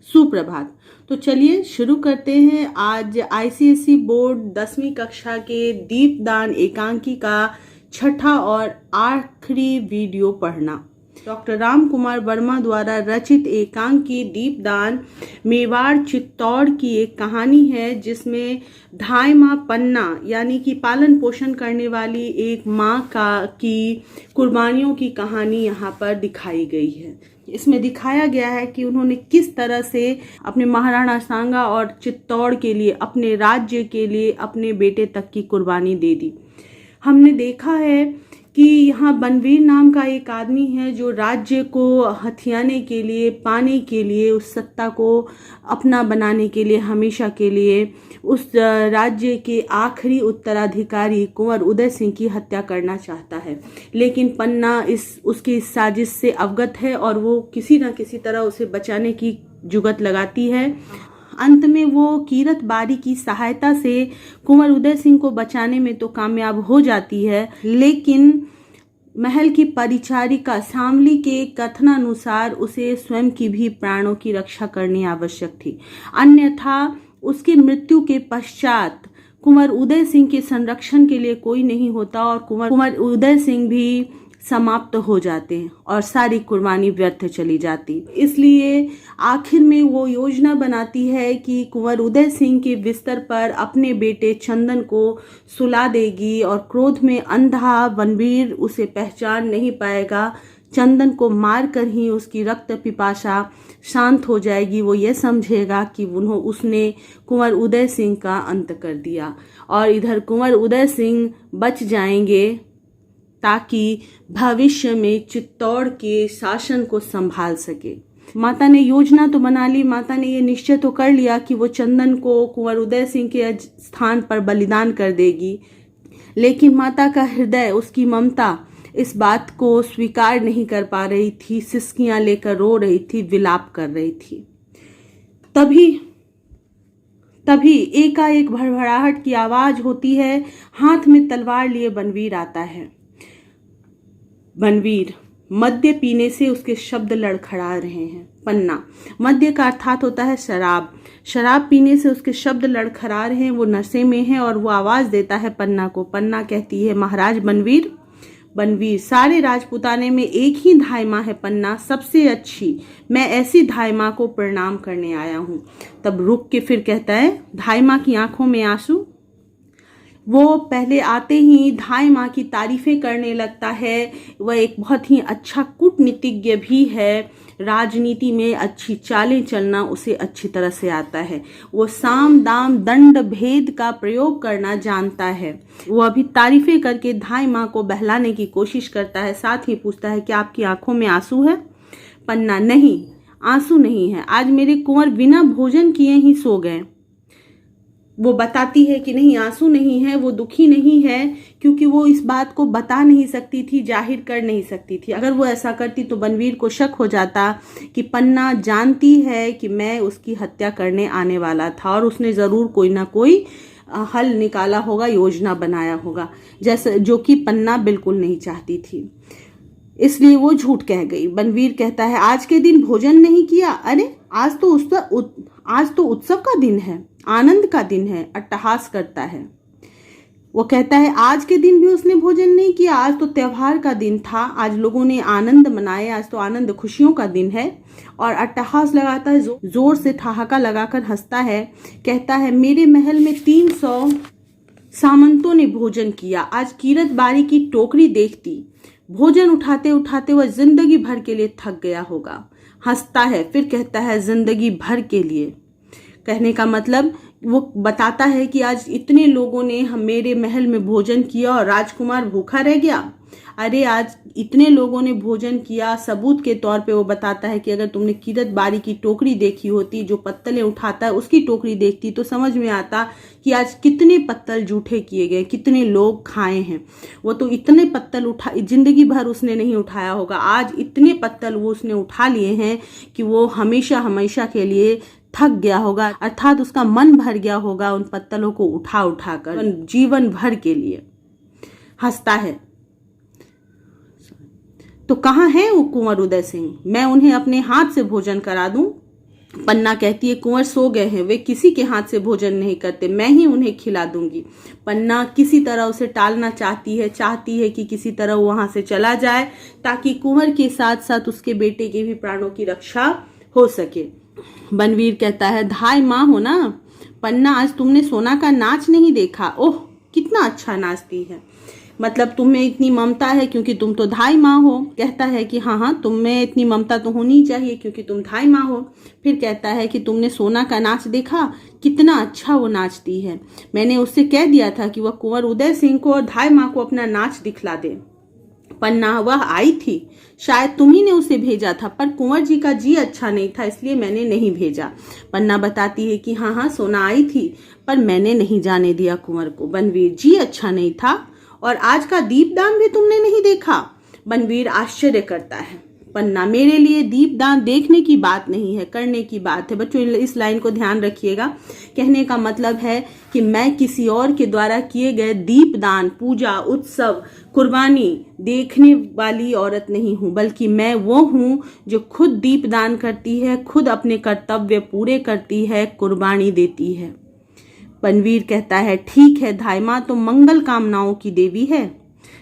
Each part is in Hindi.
सुप्रभात। तो चलिए शुरू करते हैं। आज आईसीएसई बोर्ड 10वीं कक्षा के दीपदान एकांकी का छठा और आखिरी वीडियो पढ़ना। डॉक्टर राम कुमार वर्मा द्वारा रचित एकांकी दीपदान मेवाड़ चित्तौड़ की एक कहानी है, जिसमें धाय माँ पन्ना यानी कि पालन पोषण करने वाली एक माँ की कुर्बानियों की कहानी यहाँ पर दिखाई गई है। इसमें दिखाया गया है कि उन्होंने किस तरह से अपने महाराणा सांगा और चित्तौड़ के लिए, अपने राज्य के लिए, अपने बेटे तक की कुर्बानी दे दी। हमने देखा है कि यहाँ बनवीर नाम का एक आदमी है जो राज्य को हथियाने के लिए, पाने के लिए, उस सत्ता को अपना बनाने के लिए, हमेशा के लिए उस राज्य के आखिरी उत्तराधिकारी कुंवर उदय सिंह की हत्या करना चाहता है। लेकिन पन्ना उसकी इस साजिश से अवगत है और वो किसी न किसी तरह उसे बचाने की जुगत लगाती है। अंत में वो कीरत बारी की सहायता से कुंवर उदय सिंह को बचाने में तो कामयाब हो जाती है, लेकिन महल की परिचारिका सांवली के कथनानुसार उसे स्वयं की भी प्राणों की रक्षा करनी आवश्यक थी। अन्यथा उसकी मृत्यु के पश्चात कुंवर उदय सिंह के संरक्षण के लिए कोई नहीं होता और कुंवर उदय सिंह भी समाप्त हो जाते हैं और सारी कुर्बानी व्यर्थ चली जाती। इसलिए आखिर में वो योजना बनाती है कि कुंवर उदय सिंह के बिस्तर पर अपने बेटे चंदन को सुला देगी और क्रोध में अंधा बनवीर उसे पहचान नहीं पाएगा। चंदन को मारकर ही उसकी रक्त पिपासा शांत हो जाएगी। वो ये समझेगा कि उसने कुंवर उदय सिंह का अंत कर दिया और इधर कुंवर उदय सिंह बच जाएंगे ताकि भविष्य में चित्तौड़ के शासन को संभाल सके। माता ने योजना तो बना ली, माता ने ये निश्चय तो कर लिया कि वो चंदन को कुंवर उदय सिंह के स्थान पर बलिदान कर देगी, लेकिन माता का हृदय, उसकी ममता इस बात को स्वीकार नहीं कर पा रही थी। सिसकियां लेकर रो रही थी, विलाप कर रही थी। तभी एकाएक भड़बड़ाहट की आवाज होती है। हाथ में तलवार लिए बनवीर आता है। बनवीर मद्य पीने से उसके शब्द लड़खड़ा रहे हैं। पन्ना, मद्य का अर्थात होता है शराब। शराब पीने से उसके शब्द लड़खड़ा रहे हैं, वो नशे में है और वो आवाज देता है पन्ना को। पन्ना कहती है, महाराज बनवीर। बनवीर, सारे राजपुताने में एक ही धाय माँ है पन्ना, सबसे अच्छी। मैं ऐसी धाय माँ को प्रणाम करने आया हूँ। तब रुक के फिर कहता है, धाय माँ की आंखों में आंसू। वो पहले आते ही धाय माँ की तारीफें करने लगता है। वह एक बहुत ही अच्छा कूटनीतिज्ञ भी है। राजनीति में अच्छी चालें चलना उसे अच्छी तरह से आता है। वो साम दाम दंड भेद का प्रयोग करना जानता है। वो अभी तारीफें करके धाय माँ को बहलाने की कोशिश करता है। साथ ही पूछता है कि आपकी आंखों में आंसू है? पन्ना, नहीं, आंसू नहीं है। आज मेरे कुंवर बिना भोजन किए ही सो गए। वो बताती है कि नहीं, आंसू नहीं है, वो दुखी नहीं है, क्योंकि वो इस बात को बता नहीं सकती थी, जाहिर कर नहीं सकती थी। अगर वो ऐसा करती तो बनवीर को शक हो जाता कि पन्ना जानती है कि मैं उसकी हत्या करने आने वाला था और उसने जरूर कोई ना कोई हल निकाला होगा, योजना बनाया होगा, जैसे जो कि पन्ना बिल्कुल नहीं चाहती थी। इसलिए वो झूठ कह गई। बनवीर कहता है, आज के दिन भोजन नहीं किया? अरे आज तो उत्सव का दिन है, आनंद का दिन है। अट्टहास करता है। वो कहता है, आज के दिन भी उसने भोजन नहीं किया? आज तो त्योहार का दिन था, आज लोगों ने आनंद मनाए, आज तो आनंद खुशियों का दिन है। और अट्टहास लगाता है, जोर से ठहाका लगाकर हंसता है। कहता है, मेरे महल में 300 सामंतों ने भोजन किया। आज कीरत बारी की टोकरी देखती, भोजन उठाते उठाते वह जिंदगी भर के लिए थक गया होगा। हंसता है, फिर कहता है, जिंदगी भर के लिए। कहने का मतलब वो बताता है कि आज इतने लोगों ने मेरे महल में भोजन किया और राजकुमार भूखा रह गया। अरे आज इतने लोगों ने भोजन किया। सबूत के तौर पे वो बताता है कि अगर तुमने कीरत बारी की टोकरी देखी होती, जो पत्तलें उठाता है उसकी टोकरी देखती, तो समझ में आता कि आज कितने पत्तल जूठे किए गए, कितने लोग खाए हैं। वो तो इतने पत्तल जिंदगी भर उसने नहीं उठाया होगा, आज इतने पत्तल वो उसने उठा लिए हैं कि वो हमेशा हमेशा के लिए थक गया होगा, अर्थात उसका मन भर गया होगा उन पत्तलों को उठा उठा कर, जीवन भर के लिए। हंसता है। तो कहाँ है वो कुंवर उदय सिंह? मैं उन्हें अपने हाथ से भोजन करा दूं। पन्ना कहती है कुंवर सो गए हैं, वे किसी के हाथ से भोजन नहीं करते, मैं ही उन्हें खिला दूंगी। पन्ना किसी तरह उसे टालना चाहती है कि किसी तरह वो वहां से चला जाए ताकि कुंवर के साथ साथ उसके बेटे के भी प्राणों की रक्षा हो सके। बनवीर कहता है धाय माँ हो ना, पन्ना आज तुमने सोना का नाच नहीं देखा, ओह कितना अच्छा नाचती है, मतलब तुम्हें इतनी ममता है क्योंकि तुम तो धाई माँ हो। कहता है कि हाँ तुम्हें इतनी ममता तो होनी चाहिए क्योंकि तुम धाई माँ हो। फिर कहता है कि तुमने सोना का नाच देखा, कितना अच्छा वो नाचती है, मैंने उससे कह दिया था कि वह कुंवर उदय सिंह को और धाई माँ को अपना नाच दिखला दे। पन्ना वह आई थी, शायद तुम्ही ने उसे भेजा था, पर कुंवर जी का जी अच्छा नहीं था इसलिए मैंने नहीं भेजा। पन्ना बताती है कि हाँ सोना आई थी पर मैंने नहीं जाने दिया कुंवर को। बनवीर जी अच्छा नहीं था और आज का दीपदान भी तुमने नहीं देखा। बनवीर आश्चर्य करता है। पन्ना मेरे लिए दीपदान देखने की बात नहीं है, करने की बात है। बच्चों इस लाइन को ध्यान रखिएगा, कहने का मतलब है कि मैं किसी और के द्वारा किए गए दीपदान, पूजा, उत्सव, कुर्बानी देखने वाली औरत नहीं हूँ, बल्कि मैं वो हूँ जो खुद दीपदान करती है, खुद अपने कर्तव्य पूरे करती है, कुर्बानी देती है। बनवीर कहता है ठीक है, धाई माँ तो मंगल कामनाओं की देवी है।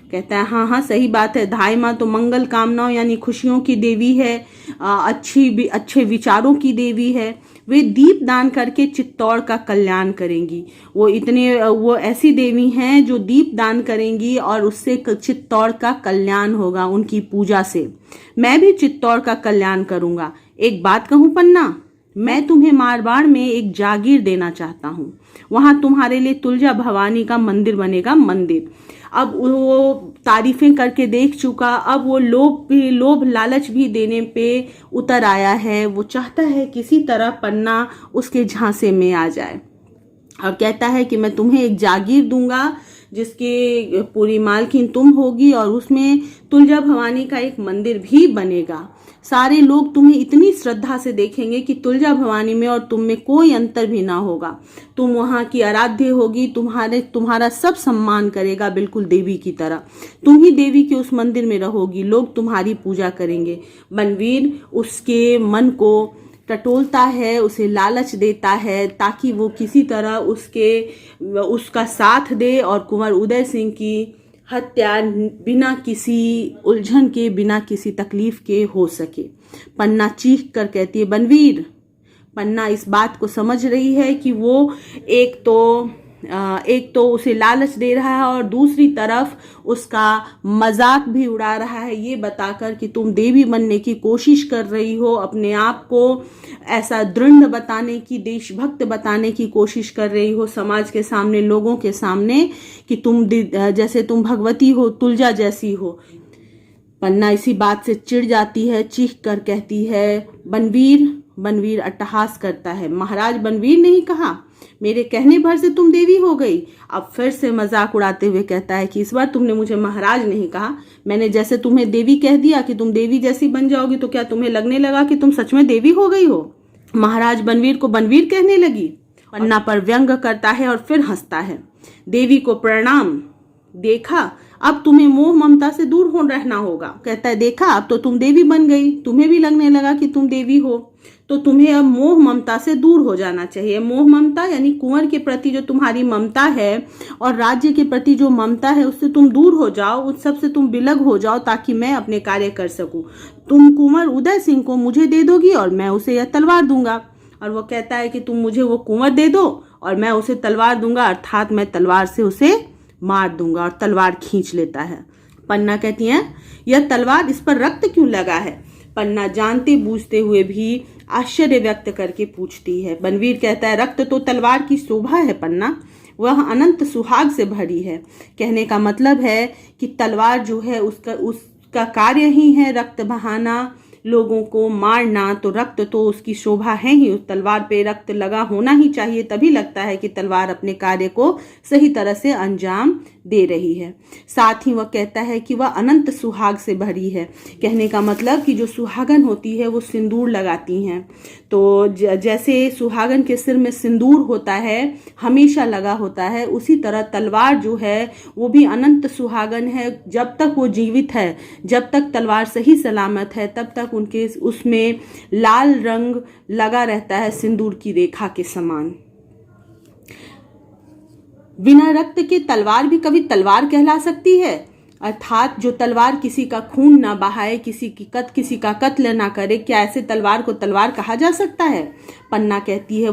कहता है हाँ सही बात है, धाई माँ तो मंगल कामनाओं यानी खुशियों की देवी है, अच्छे विचारों की देवी है। वे दीप दान करके चित्तौड़ का कल्याण करेंगी। वो ऐसी देवी हैं जो दीप दान करेंगी और उससे चित्तौड़ का कल्याण होगा उनकी पूजा से। मैं भी चित्तौड़ का कल्याण करूंगा। एक बात कहूं पन्ना, मैं तुम्हें मारवाड़ में एक जागीर देना चाहता हूँ, वहां तुम्हारे लिए तुलजा भवानी का मंदिर बनेगा। मंदिर अब वो तारीफें करके देख चुका, अब वो लोभ लालच भी देने पे उतर आया है। वो चाहता है किसी तरह पन्ना उसके झांसे में आ जाए और कहता है कि मैं तुम्हें एक जागीर दूंगा जिसकी पूरी मालकिन तुम होगी और उसमें तुलजा भवानी का एक मंदिर भी बनेगा। सारे लोग तुम्हें इतनी श्रद्धा से देखेंगे कि तुलजा भवानी में और तुम में कोई अंतर भी ना होगा। तुम वहां की आराध्य होगी, तुम्हारा सब सम्मान करेगा बिल्कुल देवी की तरह। तुम ही देवी के उस मंदिर में रहोगी, लोग तुम्हारी पूजा करेंगे। बनवीर उसके मन को टटोलता है, उसे लालच देता है ताकि वो किसी तरह उसका साथ दे और कुंवर उदय सिंह की हत्या बिना किसी उलझन के, बिना किसी तकलीफ के हो सके। पन्ना चीख कर कहती है बनवीर। पन्ना इस बात को समझ रही है कि वो एक तो उसे लालच दे रहा है और दूसरी तरफ उसका मजाक भी उड़ा रहा है, ये बताकर कि तुम देवी बनने की कोशिश कर रही हो, अपने आप को ऐसा दृढ़ बताने की, देशभक्त बताने की कोशिश कर रही हो समाज के सामने, लोगों के सामने कि जैसे तुम भगवती हो, तुलजा जैसी हो। पन्ना इसी बात से चिढ़ जाती है, चीख कर कहती है बनवीर। बनवीर अट्टहास करता है, महाराज बनवीर नहीं कहा, मेरे कहने भर से तुम देवी हो गई। अब फिर से मजाक उड़ाते हुए कहता है कि इस बार तुमने मुझे महाराज नहीं कहा, मैंने जैसे तुम्हें देवी कह दिया कि तुम देवी जैसी बन जाओगी तो क्या तुम्हें लगने लगा कि तुम सच में देवी हो गई हो? महाराज बनवीर को बनवीर कहने लगी। पन्ना पर व्यंग करता है और फिर हंसता है। देवी को प्रणाम, देखा अब तुम्हें मोह ममता से दूर हो रहना होगा। कहता है देखा अब तो तुम देवी बन गई, तुम्हें भी लगने लगा कि तुम देवी हो, तो तुम्हें अब मोह ममता से दूर हो जाना चाहिए। मोह ममता यानी कुंवर के प्रति जो तुम्हारी ममता है और राज्य के प्रति जो ममता है उससे तुम दूर हो जाओ, उस सब से तुम विलग हो जाओ ताकि मैं अपने कार्य कर सकूं। तुम कुंवर उदय सिंह को मुझे दे दोगी और मैं उसे यह तलवार दूंगा। और वो कहता है कि तुम मुझे वो कुंवर दे दो और मैं उसे तलवार दूंगा, अर्थात मैं तलवार से उसे मार दूंगा, और तलवार खींच लेता है। पन्ना कहती है यह तलवार, इस पर रक्त क्यों लगा है? पन्ना जानते बूझते हुए भी आश्चर्य व्यक्त करके पूछती है। बनवीर कहता है रक्त तो तलवार की शोभा है पन्ना, वह अनंत सुहाग से भरी है। कहने का मतलब है कि तलवार जो है उसका कार्य ही है रक्त बहाना, लोगों को मारना, तो रक्त तो उसकी शोभा है ही। उस तलवार पे रक्त लगा होना ही चाहिए, तभी लगता है कि तलवार अपने कार्य को सही तरह से अंजाम दे रही है। साथ ही वह कहता है कि वह अनंत सुहाग से भरी है। कहने का मतलब कि जो सुहागन होती है वो सिंदूर लगाती हैं। तो जैसे सुहागन के सिर में सिंदूर होता है, हमेशा लगा होता है, उसी तरह तलवार जो है वो भी अनंत सुहागन है। जब तक वो जीवित है, जब तक तलवार सही सलामत है, तब तक उनके उसमें लाल रंग लगा रहता है, सिंदूर की रेखा के समान। बिना रक्त के तलवार भी कभी तलवार कहला सकती है? अर्थात जो तलवार किसी का खून ना बहाए, किसी का कत्ल ना करे, क्या ऐसे तलवार को तलवार कहा जा सकता है? पन्ना कहती है,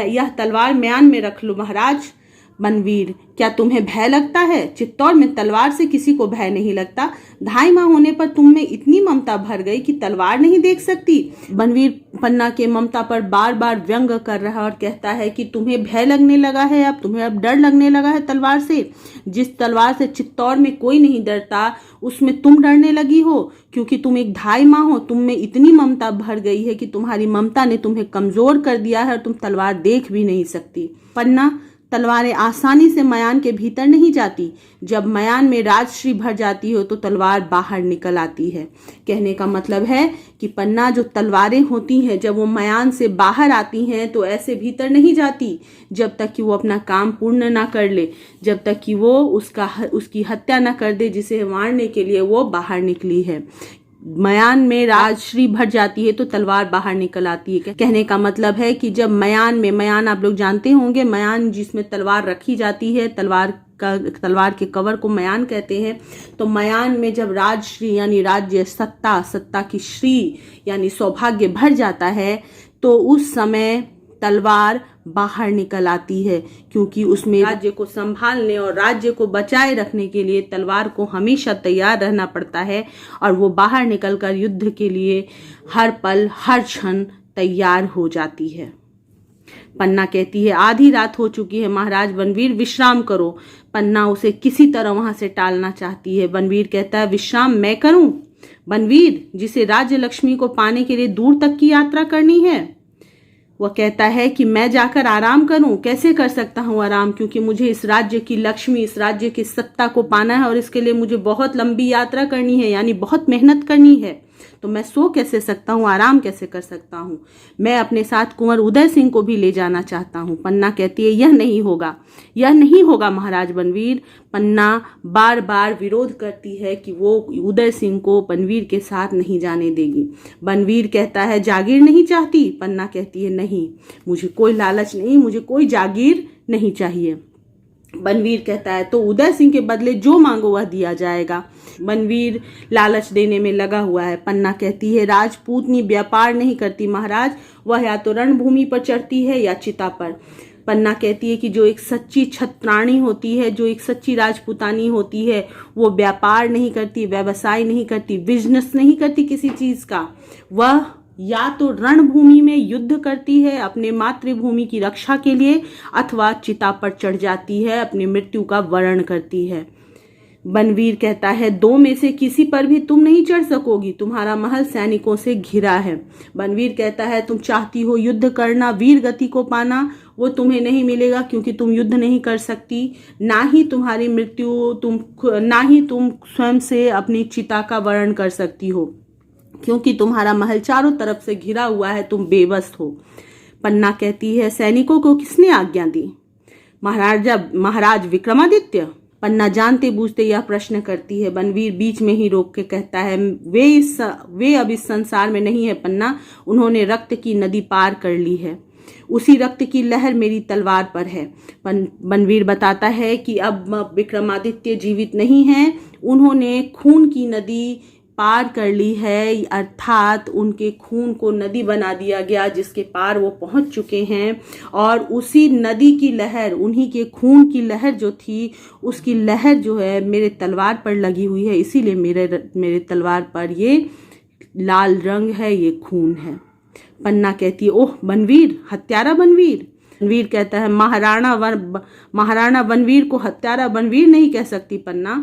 यह तलवार म्यान में रख लो महाराज। बनवीर, क्या तुम्हें भय लगता है? चित्तौड़ में तलवार से किसी को भय नहीं लगता। 2.5 माह होने पर तुम में इतनी ममता भर गई कि तलवार नहीं देख सकती। बनवीर पन्ना के ममता पर बार बार व्यंग कर रहा और कहता है कि तुम्हें भय लगने लगा है, तुम्हें अब डर लगने लगा है तलवार से। जिस तलवार से चित्तौड़ में कोई नहीं डरता, उसमें तुम डरने लगी हो, क्योंकि तुम एक 2.5 माह हो, तुम में इतनी ममता भर गई है कि तुम्हारी ममता ने तुम्हें कमजोर कर दिया है और तुम तलवार देख भी नहीं सकती। पन्ना, तलवारें आसानी से मयान के भीतर नहीं जाती। जब मयान में राजश्री भर जाती हो तो तलवार बाहर निकल आती है। कहने का मतलब है कि पन्ना, जो तलवारें होती हैं जब वो मयान से बाहर आती हैं तो ऐसे भीतर नहीं जाती जब तक कि वो अपना काम पूर्ण ना कर ले, जब तक कि वो उसकी हत्या ना कर दे जिसे मारने के लिए वो बाहर निकली है। मयान में राजश्री भर जाती है तो तलवार बाहर निकल आती है। कहने का मतलब है कि जब मयान आप लोग जानते होंगे, मयान जिसमें तलवार रखी जाती है, तलवार के कवर को मयान कहते हैं। तो मयान में जब राजश्री यानी राज्य सत्ता की श्री यानी सौभाग्य भर जाता है तो उस समय तलवार बाहर निकल आती है, क्योंकि उसमें राज्य को संभालने और राज्य को बचाए रखने के लिए तलवार को हमेशा तैयार रहना पड़ता है और वो बाहर निकलकर युद्ध के लिए हर पल हर क्षण तैयार हो जाती है। पन्ना कहती है, आधी रात हो चुकी है महाराज, बनवीर विश्राम करो। पन्ना उसे किसी तरह वहां से टालना चाहती है। बनवीर कहता है, विश्राम मैं करूं? बनवीर, जिसे राज्य लक्ष्मी को पाने के लिए दूर तक की यात्रा करनी है। वह कहता है कि मैं जाकर आराम करूं? कैसे कर सकता हूं आराम, क्योंकि मुझे इस राज्य की लक्ष्मी, इस राज्य की सत्ता को पाना है और इसके लिए मुझे बहुत लंबी यात्रा करनी है, यानी बहुत मेहनत करनी है। तो मैं सो कैसे सकता हूँ, आराम कैसे कर सकता हूँ? मैं अपने साथ कुंवर उदय सिंह को भी ले जाना चाहता हूँ। पन्ना कहती है, यह नहीं होगा महाराज बनवीर। पन्ना बार बार विरोध करती है कि वो उदय सिंह को बनवीर के साथ नहीं जाने देगी। बनवीर कहता है, जागीर नहीं चाहती? पन्ना कहती है, नहीं, मुझे कोई लालच नहीं, मुझे कोई जागीर नहीं चाहिए। बनवीर कहता है, तो उदय सिंह के बदले जो मांगो वह दिया जाएगा। बनवीर लालच देने में लगा हुआ है। पन्ना कहती है, राजपूतनी व्यापार नहीं करती महाराज, वह या तो रणभूमि पर चढ़ती है या चिता पर। पन्ना कहती है कि जो एक सच्ची छत्राणी होती है, जो एक सच्ची राजपूतानी होती है, वो व्यापार नहीं करती, व्यवसाय नहीं करती, बिजनेस नहीं करती किसी चीज का। वह या तो रणभूमि में युद्ध करती है अपने मातृभूमि की रक्षा के लिए, अथवा चिता पर चढ़ जाती है, अपनी मृत्यु का वर्ण करती है। बनवीर कहता है, दो में से किसी पर भी तुम नहीं चढ़ सकोगी, तुम्हारा महल सैनिकों से घिरा है। बनवीर कहता है, तुम चाहती हो युद्ध करना, वीर गति को पाना, वो तुम्हें नहीं मिलेगा, क्योंकि तुम युद्ध नहीं कर सकती, ना ही तुम्हारी मृत्यु ना ही तुम स्वयं से अपनी चिता का वर्ण कर सकती हो, क्योंकि तुम्हारा महल चारों तरफ से घिरा हुआ है, तुम बेबस हो। पन्ना कहती है, सैनिकों को किसने आज्ञा दी? महाराज विक्रमादित्य। पन्ना जानते बूझते यह प्रश्न करती है। बनवीर बीच में ही रोक के कहता है, वे अब इस संसार में नहीं है पन्ना, उन्होंने रक्त की नदी पार कर ली है, उसी रक्त की लहर मेरी तलवार पर है। बनवीर बताता है कि अब विक्रमादित्य जीवित नहीं हैं, उन्होंने खून की नदी पार कर ली है, अर्थात उनके खून को नदी बना दिया गया जिसके पार वो पहुंच चुके हैं, और उसी नदी की लहर, उन्हीं के खून की लहर जो थी, उसकी लहर जो है मेरे तलवार पर लगी हुई है, इसीलिए मेरे तलवार पर ये लाल रंग है, ये खून है। पन्ना कहती है, ओह बनवीर, हत्यारा बनवीर। बनवीर कहता है, महाराणा बनवीर को हत्यारा बनवीर नहीं कह सकती पन्ना।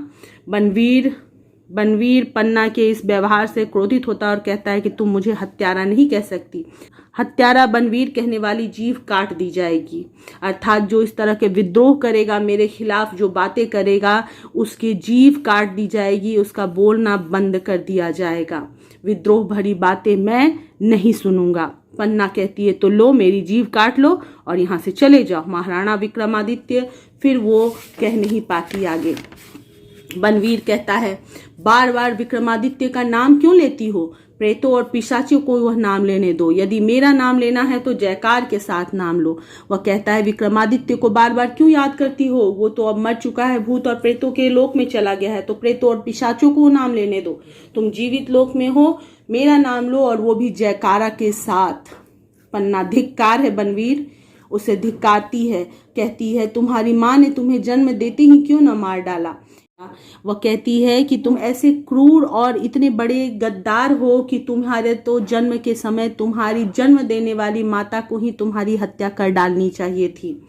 बनवीर पन्ना के इस व्यवहार से क्रोधित होता है और कहता है कि तुम मुझे हत्यारा नहीं कह सकती। हत्यारा बनवीर कहने वाली जीभ काट दी जाएगी, अर्थात जो इस तरह के विद्रोह करेगा, मेरे खिलाफ जो बातें करेगा, उसकी जीभ काट दी जाएगी, उसका बोलना बंद कर दिया जाएगा। विद्रोह भरी बातें मैं नहीं सुनूंगा। पन्ना कहती है तो लो मेरी जीभ काट लो और यहाँ से चले जाओ। महाराणा विक्रमादित्य फिर वो कह नहीं पाती आगे। बनवीर कहता है बार बार विक्रमादित्य का नाम क्यों लेती हो? प्रेतों और पिशाचियों को वह नाम लेने दो। यदि मेरा नाम लेना है तो जयकार के साथ नाम लो। वह कहता है विक्रमादित्य को बार बार क्यों याद करती हो? वो तो अब मर चुका है, भूत और प्रेतों के लोक में चला गया है, तो प्रेतों और पिशाचियों को नाम लेने दो। तुम जीवित लोक में हो, मेरा नाम लो और वो भी जयकारा के साथ। पन्ना धिक्कार है बनवीर, उसे धिक्कारती है, कहती है तुम्हारी माँ ने तुम्हें जन्म देते ही क्यों न मार डाला। वह कहती है कि तुम ऐसे क्रूर और इतने बड़े गद्दार हो कि तुम्हारे तो जन्म के समय तुम्हारी जन्म देने वाली माता को ही तुम्हारी हत्या कर डालनी चाहिए थी।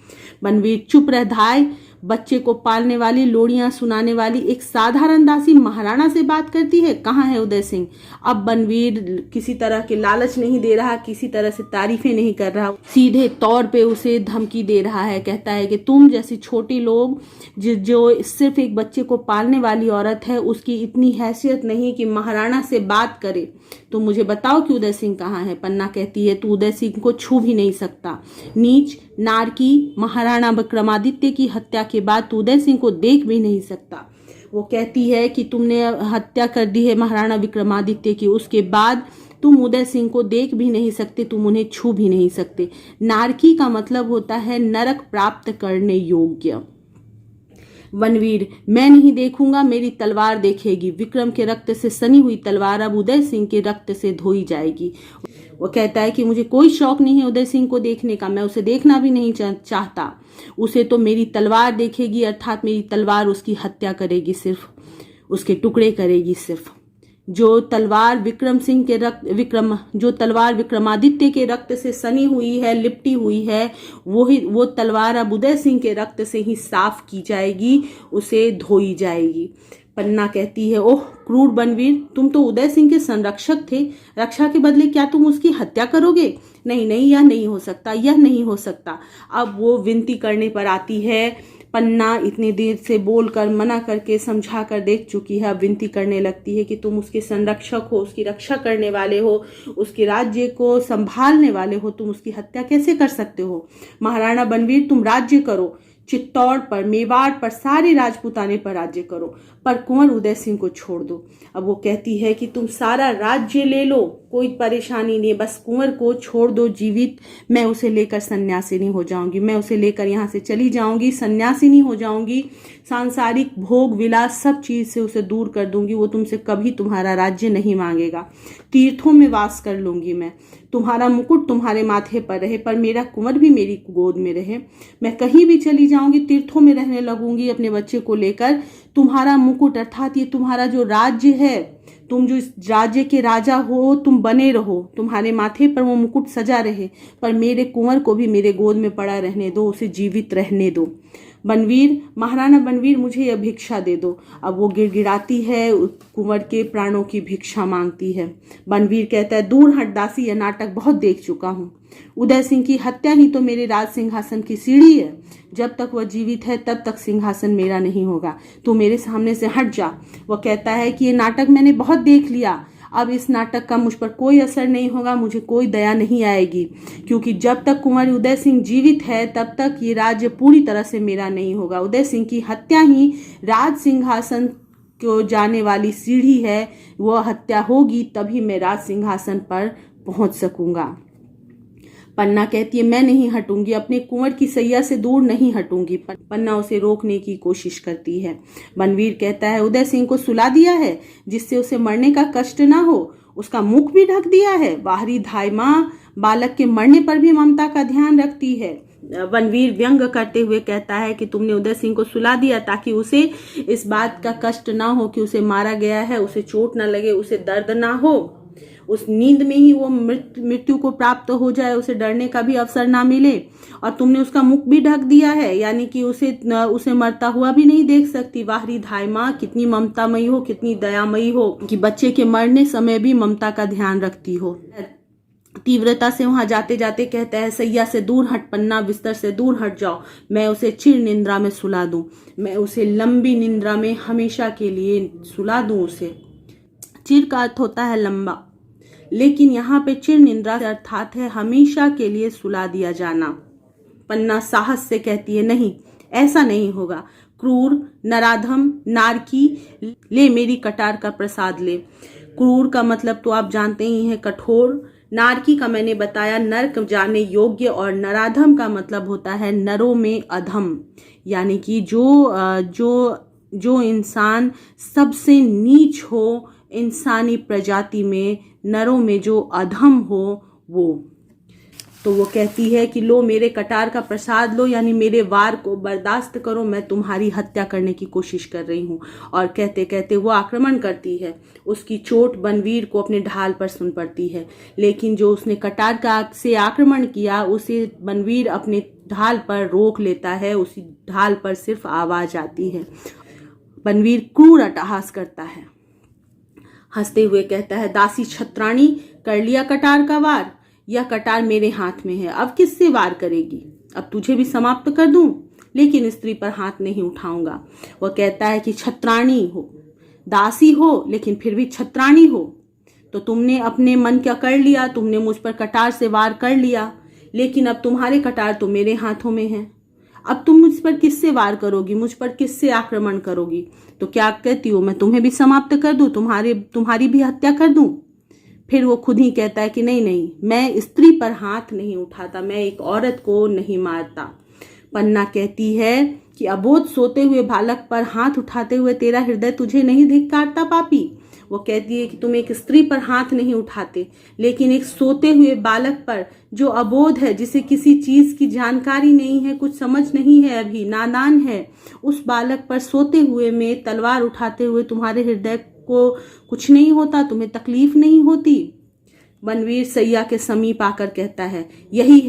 बनवीर चुप रह धाय, बच्चे को पालने वाली, लोरियां सुनाने वाली एक साधारण दासी महाराणा से बात करती है। कहाँ है उदय सिंह? अब बनवीर किसी तरह के लालच नहीं दे रहा, किसी तरह से तारीफें नहीं कर रहा, सीधे तौर पे उसे धमकी दे रहा है। कहता है कि तुम जैसी छोटी लोग जो सिर्फ एक बच्चे को पालने वाली औरत है, उसकी इतनी हैसियत नहीं कि महाराणा से बात करे। तो मुझे बताओ कि उदय सिंह कहाँ है? पन्ना कहती है तू उदय सिंह को छू भी नहीं सकता। नीच, नारकी, महाराणा विक्रमादित्य की हत्या के बाद तू उदय सिंह को देख भी नहीं सकता। वो कहती है कि तुमने हत्या कर दी है महाराणा विक्रमादित्य की, उसके बाद तुम उदय सिंह को देख भी नहीं सकते, तुम उन्हें छू भी नहीं सकते। नारकी का मतलब होता है नरक प्राप्त करने योग्य। बनवीर मैं नहीं देखूंगा, मेरी तलवार देखेगी। विक्रम के रक्त से सनी हुई तलवार अब उदय सिंह के रक्त से धोई जाएगी। वो कहता है कि मुझे कोई शौक नहीं है उदय सिंह को देखने का, मैं उसे देखना भी नहीं चाहता। उसे तो मेरी तलवार देखेगी, अर्थात मेरी तलवार उसकी हत्या करेगी, सिर्फ उसके टुकड़े करेगी। सिर्फ जो तलवार विक्रमादित्य के रक्त से सनी हुई है, लिपटी हुई है, वो तलवार अब उदय सिंह के रक्त से ही साफ की जाएगी, उसे धोई जाएगी। पन्ना कहती है ओह क्रूर बनवीर, तुम तो उदय सिंह के संरक्षक थे, रक्षा के बदले क्या तुम उसकी हत्या करोगे? नहीं नहीं, यह नहीं हो सकता, यह नहीं हो सकता। अब वो विनती करने पर आती है। पन्ना इतनी देर से बोलकर मना करके समझा कर देख चुकी है, अब विनती करने लगती है कि तुम उसके संरक्षक हो, उसकी रक्षा करने वाले हो, उसके राज्य को संभालने वाले हो, तुम उसकी हत्या कैसे कर सकते हो? महाराणा बनवीर तुम राज्य करो, चित्तौड़ पर, मेवाड़ पर, सारे राजपूताने पर राज्य करो, पर कुंवर उदय सिंह को छोड़ दो। अब वो कहती है कि तुम सारा राज्य ले लो, कोई परेशानी नहीं, बस कुंवर को छोड़ दो जीवित, मैं उसे लेकर सन्यासिनी हो जाऊंगी, मैं उसे लेकर यहाँ से चली जाऊंगी, सन्यासिनी हो जाऊंगी, सांसारिक भोग विलास सब चीज से उसे दूर कर दूंगी, वो तुमसे कभी तुम्हारा राज्य नहीं मांगेगा, तीर्थों में वास कर लूंगी मैं, तुम्हारा मुकुट तुम्हारे माथे पर रहे, पर मेरा कुंवर भी मेरी गोद में रहे, मैं कहीं भी चली जाऊंगी, तीर्थों में रहने लगूंगी अपने बच्चे को लेकर, तुम्हारा मुकुट अर्थात ये तुम्हारा जो राज्य है, तुम जो इस राज्य के राजा हो, तुम बने रहो, तुम्हारे माथे पर वो मुकुट सजा रहे, पर मेरे कुंवर को भी मेरे गोद में पड़ा रहने दो, उसे जीवित रहने दो। बनवीर, महाराणा बनवीर मुझे यह भिक्षा दे दो। अब वो गिड़गिड़ाती है, कुंवर के प्राणों की भिक्षा मांगती है। बनवीर कहता है दूर हट दासी, यह नाटक बहुत देख चुका हूँ। उदय सिंह की हत्या ही तो मेरे राज सिंहासन की सीढ़ी है, जब तक वह जीवित है तब तक सिंहासन मेरा नहीं होगा, तू मेरे सामने से हट जा। वह कहता है कि ये नाटक मैंने बहुत देख लिया, अब इस नाटक का मुझ पर कोई असर नहीं होगा, मुझे कोई दया नहीं आएगी, क्योंकि जब तक कुंवर उदय सिंह जीवित है तब तक ये राज्य पूरी तरह से मेरा नहीं होगा। उदय सिंह की हत्या ही राज सिंहासन को जाने वाली सीढ़ी है, वह हत्या होगी तभी मैं राज सिंहासन पर पहुंच सकूंगा। पन्ना कहती है मैं नहीं हटूंगी, अपने कुंवर की सैया से दूर नहीं हटूंगी। पन्ना उसे रोकने की कोशिश करती है। बनवीर कहता है उदय सिंह को सुला दिया है जिससे उसे मरने का कष्ट ना हो, उसका मुख भी ढक दिया है। बाहरी धाय माँ बालक के मरने पर भी ममता का ध्यान रखती है। बनवीर व्यंग करते हुए कहता है कि तुमने उदय सिंह को सुला दिया ताकि उसे इस बात का कष्ट ना हो कि उसे मारा गया है, उसे चोट ना लगे, उसे दर्द ना हो। उस नींद में ही वो मृत्यु को प्राप्त हो जाए, उसे डरने का भी अवसर ना मिले, और तुमने उसका मुख भी ढक दिया है, यानी कि उसे मरता हुआ भी नहीं देख सकती। वाहरी धाय माँ कितनी ममतामयी हो, कितनी दयामयी हो कि बच्चे के मरने समय भी ममता का ध्यान रखती हो। तीव्रता से वहां जाते जाते कहता है, सैया से दूर हट पन्ना, बिस्तर से दूर हट जाओ, मैं उसे चिर निंद्रा में सुला दूं, मैं उसे लंबी निंद्रा में हमेशा के लिए सुला दूं उसे। चिर का अर्थ होता है लंबा, लेकिन यहाँ पे चिर निंद्रा अर्थात है हमेशा के लिए सुला दिया जाना। पन्ना साहस से कहती है, नहीं ऐसा नहीं होगा, क्रूर नराधम नारकी, ले मेरी कटार का प्रसाद ले। क्रूर का मतलब तो आप जानते ही हैं, कठोर। नारकी का मैंने बताया नर्क जाने योग्य, और नराधम का मतलब होता है नरों में अधम, यानी कि जो इंसान सबसे नीच हो इंसानी प्रजाति में, नरों में जो अधम हो वो। तो वो कहती है कि लो मेरे कटार का प्रसाद लो, यानी मेरे वार को बर्दाश्त करो, मैं तुम्हारी हत्या करने की कोशिश कर रही हूँ। और कहते कहते वो आक्रमण करती है। उसकी चोट बनवीर को अपने ढाल पर सुन पड़ती है, लेकिन जो उसने कटार का से आक्रमण किया उसे बनवीर अपने ढाल पर रोक लेता है। उसी ढाल पर सिर्फ आवाज आती है। बनवीर क्रूर अट्टहास करता है, हंसते हुए कहता है, दासी छत्राणी, कर लिया कटार का वार, यह कटार मेरे हाथ में है, अब किससे वार करेगी? अब तुझे भी समाप्त कर दूं, लेकिन स्त्री पर हाथ नहीं उठाऊंगा। वह कहता है कि छत्राणी हो, दासी हो, लेकिन फिर भी छत्राणी हो, तो तुमने अपने मन क्या कर लिया, तुमने मुझ पर कटार से वार कर लिया, लेकिन अब तुम्हारे कटार तो मेरे हाथों में है। अब तुम मुझ पर किससे वार करोगी, मुझ पर किससे आक्रमण करोगी? तो क्या कहती हो, मैं तुम्हें भी समाप्त कर दूं, तुम्हारी भी हत्या कर दूं? फिर वो खुद ही कहता है कि नहीं नहीं, मैं स्त्री पर हाथ नहीं उठाता, मैं एक औरत को नहीं मारता। पन्ना कहती है कि अबोध सोते हुए बालक पर हाथ उठाते हुए तेरा हृदय तुझे नहीं धिक्कारता पापी? वो कहती है कि तुम एक स्त्री पर हाथ नहीं उठाते, लेकिन एक सोते हुए बालक पर जो अबोध है, जिसे किसी चीज की जानकारी नहीं है, कुछ समझ नहीं है, अभी नादान है, उस बालक पर सोते हुए में तलवार उठाते हुए तुम्हारे हृदय को कुछ नहीं होता, तुम्हें तकलीफ नहीं होती? बनवीर सैया के समीप आकर कहता है, यही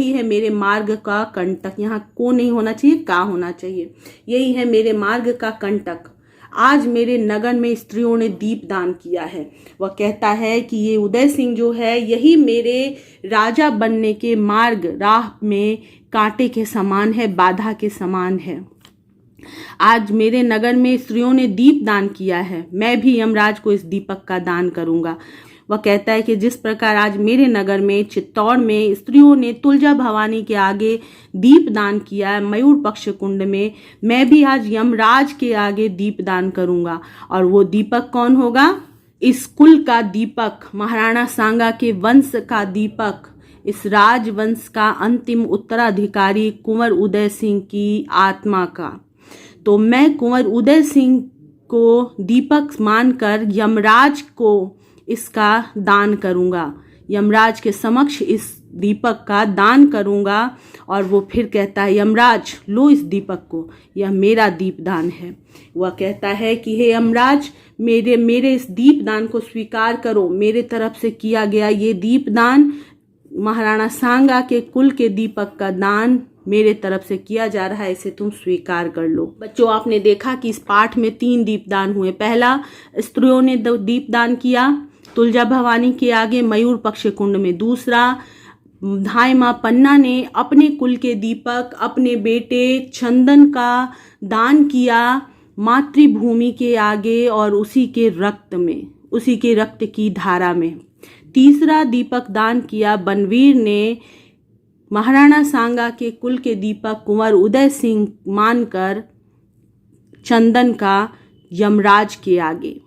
है मेरे मार्ग का कंटक। यहाँ को नहीं होना चाहिए, का होना चाहिए। यही है मेरे मार्ग का कंटक। आज मेरे नगर में स्त्रियों ने दीप दान किया है। वह कहता है कि ये उदय सिंह जो है, यही मेरे राजा बनने के मार्ग राह में कांटे के समान है, बाधा के समान है। आज मेरे नगर में स्त्रियों ने दीप दान किया है, मैं भी यमराज को इस दीपक का दान करूंगा। वह कहता है कि जिस प्रकार आज मेरे नगर में चित्तौड़ में स्त्रियों ने तुलजा भवानी के आगे दीप दान किया है, मयूर पक्ष कुंड में, मैं भी आज यमराज के आगे दीप दान करूंगा। और वो दीपक कौन होगा? इस कुल का दीपक, महाराणा सांगा के वंश का दीपक, इस राजवंश का अंतिम उत्तराधिकारी कुंवर उदय सिंह की आत्मा का। तो मैं कुंवर उदय सिंह को दीपक मानकर यमराज को इसका दान करूंगा, यमराज के समक्ष इस दीपक का दान करूंगा। और वो फिर कहता है, यमराज लो इस दीपक को, यह मेरा दीपदान है। वह कहता है कि हे यमराज, मेरे इस दीपदान को स्वीकार करो। मेरे तरफ से किया गया ये दीपदान, महाराणा सांगा के कुल के दीपक का दान मेरे तरफ से किया जा रहा है, इसे तुम स्वीकार कर लो। बच्चों, आपने देखा कि इस पाठ में 3 दीपदान हुए। पहला, स्त्रियों ने दीपदान किया तुलजा भवानी के आगे मयूर पक्ष कुंड में। दूसरा, धाय माँ पन्ना ने अपने कुल के दीपक अपने बेटे चंदन का दान किया मातृभूमि के आगे और उसी के रक्त की धारा में। तीसरा दीपक दान किया बनवीर ने महाराणा सांगा के कुल के दीपक कुंवर उदय सिंह मानकर चंदन का यमराज के आगे।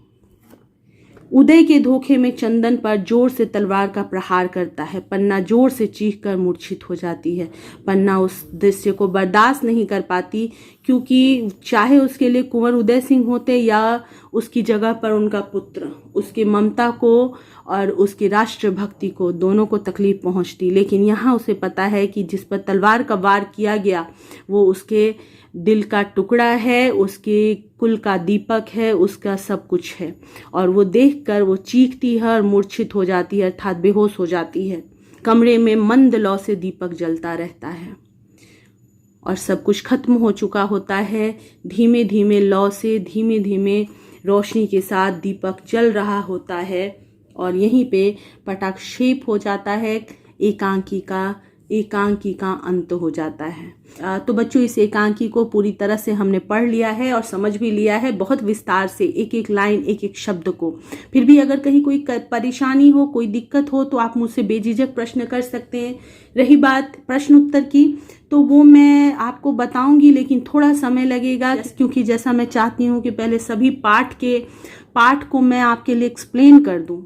उदय के धोखे में चंदन पर जोर से तलवार का प्रहार करता है। पन्ना जोर से चीखकर मूर्छित हो जाती है। पन्ना उस दृश्य को बर्दाश्त नहीं कर पाती, क्योंकि चाहे उसके लिए कुंवर उदय सिंह होते या उसकी जगह पर उनका पुत्र, उसकी ममता को और उसकी राष्ट्रभक्ति को, दोनों को तकलीफ पहुंचती। लेकिन यहाँ उसे पता है कि जिस पर तलवार का वार किया गया वो उसके दिल का टुकड़ा है, उसके कुल का दीपक है, उसका सब कुछ है। और वो देखकर वो चीखती है और मूर्छित हो जाती है, अर्थात बेहोश हो जाती है। कमरे में मंद लौ से दीपक जलता रहता है और सब कुछ खत्म हो चुका होता है। धीमे धीमे लौ से धीमे धीमे रोशनी के साथ दीपक जल रहा होता है और यहीं पे पटाक्षेप हो जाता है। एकांकी का अंत हो जाता है। तो बच्चों, इस एकांकी को पूरी तरह से हमने पढ़ लिया है और समझ भी लिया है, बहुत विस्तार से, एक एक लाइन, एक एक शब्द को। फिर भी अगर कहीं कोई परेशानी हो, कोई दिक्कत हो, तो आप मुझसे बेझिझक प्रश्न कर सकते हैं। रही बात प्रश्न उत्तर की, तो वो मैं आपको बताऊंगी, लेकिन थोड़ा समय लगेगा, क्योंकि जैसा मैं चाहती हूँ कि पहले सभी पाठ को मैं आपके लिए एक्सप्लेन कर दूं,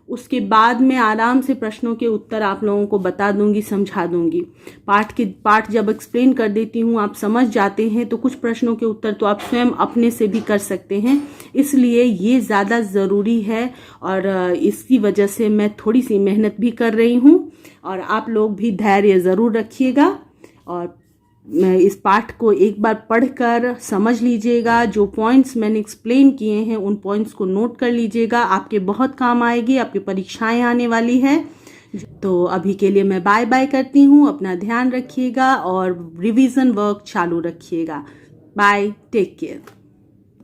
उसके बाद में आराम से प्रश्नों के उत्तर आप लोगों को बता दूंगी, समझा दूंगी। पाठ जब एक्सप्लेन कर देती हूँ, आप समझ जाते हैं, तो कुछ प्रश्नों के उत्तर तो आप स्वयं अपने से भी कर सकते हैं। इसलिए ये ज़्यादा ज़रूरी है और इसकी वजह से मैं थोड़ी सी मेहनत भी कर रही हूँ। और आप लोग भी धैर्य ज़रूर रखिएगा और इस पाठ को एक बार पढ़कर समझ लीजिएगा। जो पॉइंट्स मैंने एक्सप्लेन किए हैं, उन पॉइंट्स को नोट कर लीजिएगा, आपके बहुत काम आएगी, आपकी परीक्षाएं आने वाली है। तो अभी के लिए मैं बाय बाय करती हूँ। अपना ध्यान रखिएगा और रिवीजन वर्क चालू रखिएगा। Bye, take care.